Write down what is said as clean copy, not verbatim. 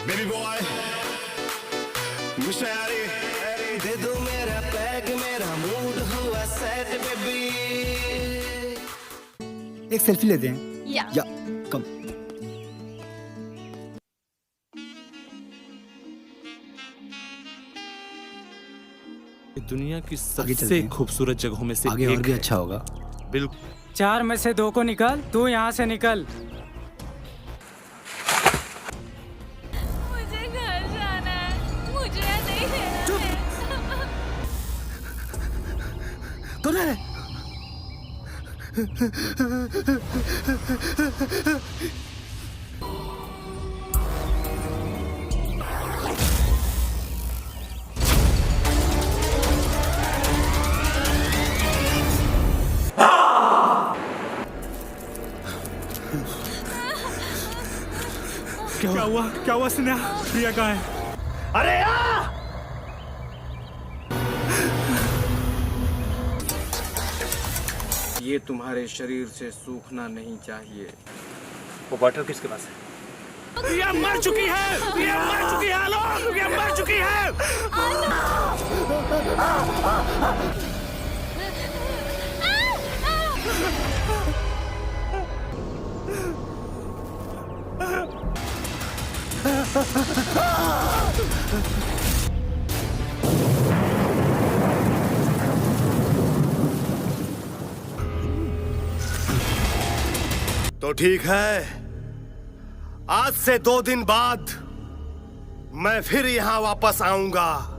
Baby boy, Mr. Harry, दे दो मेरा peg, मेरा मूड हुआ सेट बेबी। एक सेल्फी लेते हैं। या कम। दुनिया की चलते सबसे हैं। खूबसूरत जगहों में से आगे एक और भी है। अच्छा होगा। बिल्कुल। 4 में से 2 को निकाल, तू यहाँ से निकल। मुझे घर जाना है, मुझे यहाँ नहीं रहना है। कौन है? क्या हुआ? क्या हुआ स्नेहा? प्रिया कहाँ है? अरे यार! ये तुम्हारे शरीर से सूखना नहीं चाहिए। वो बॉटल किसके पास है? प्रिया मर चुकी है! प्रिया मर चुकी है! लोग! प्रिया मर चुकी है! तो ठीक है, आज से 2 दिन बाद मैं फिर यहाँ वापस आऊंगा।